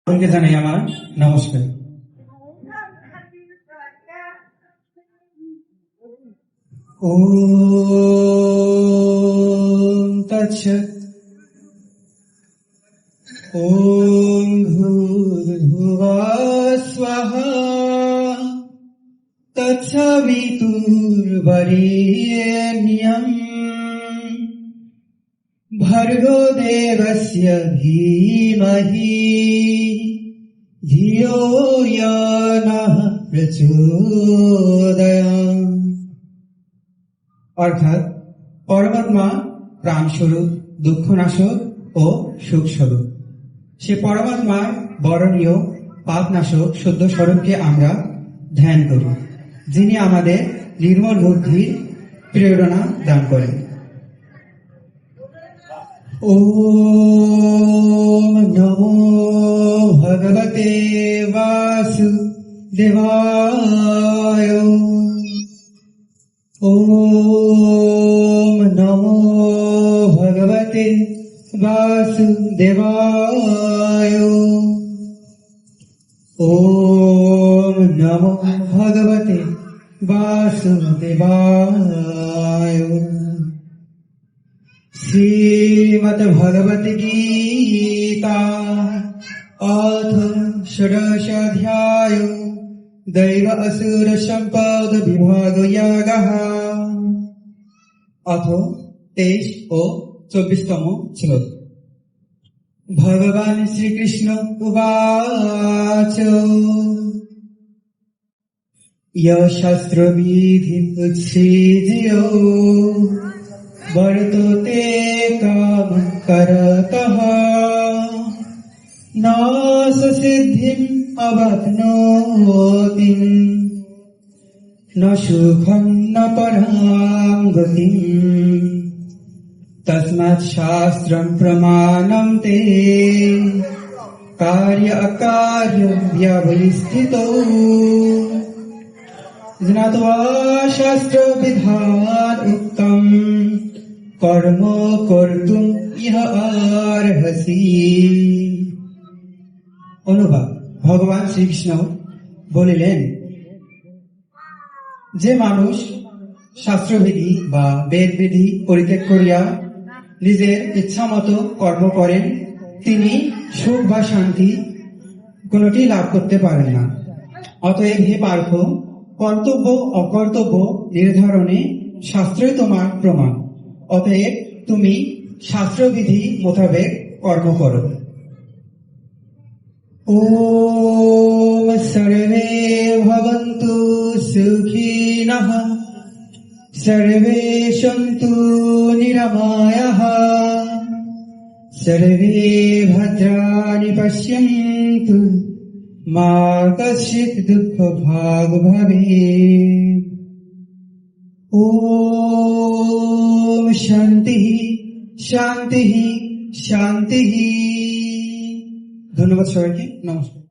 সকলকে জানাই আমার নমস্কার। ওম তৎসৎ। ওম ভূর্ভুবঃ স্বাহা তৎসবিতুর্বরেণ্যং ভর্গো দেবস্য ধীমহি ধিয়ো यो নঃ প্রচোদয়াৎ। অর্থাৎ পরমাত্মা প্রাণস্বরূপ, দুঃখনাশক ও সুখস্বরূপ। সে পরমাত্মার বরণীয় পাপনাশক সদ্য স্বরূপকে আমরা ধ্যান করি, যিনি আমাদের নির্মল বুদ্ধির প্রেরণা দান করেন। ওম নমো ভগবতে বাসুদেবায়। ওম নমো ভগবতে বাসুদেবায়। ওম নমো ভগবতে বাসুদেবায়। শ্রীমদ্ ভগবত গীতা অথ ষোড়শোऽধ্যায় दैव असुर সম্পদ বিভাগ यागः। অথ 23 ও 24তম শ্লোক। ভগবান শ্রীকৃষ্ণ উবাচ শাস্ত্রবিধি উচ্ছেদ্য বর্ততে কাম করতঃ ন সিদ্ধিম অবাপ্নোতি ন সুখম ন পরাম গতিম তস্মাৎ শাস্ত্রম প্রমাণম তে কার্য অকার্য ব্যবস্থিতৌ জ্ঞাত্বা শাস্ত্র বিধান উক্তম কর্ম কর্তুম ইহ আর্হসি। অনুবাদ: ভগবান শ্রীকৃষ্ণ বলিলেন, যে মানুষ শাস্ত্রবিধি বা বেদবিধি পরিত্যাগ করিয়া নিজের ইচ্ছা মতো কর্ম করেন, তিনি সুখ বা শান্তি কোনটি লাভ করতে পারেন না। অতএব হে পার্থ, কর্তব্য অকর্তব্য নির্ধারণে শাস্ত্রই তোমার প্রমাণ। অতএব তুমি শাস্ত্রবিধি মোতাবেক কর্ম করো। ওম সর্বে ভবন্তু সুখিনঃ সর্বে সন্তু নিরাময়াঃ সর্বে ভদ্রাণি পশ্যন্তু মা কশ্চিৎ দুঃখভাগ্ ভবেৎ। ওম শান্তি শান্তি শান্তি। ধন্যবাদ সবাইকে, নমস্কার।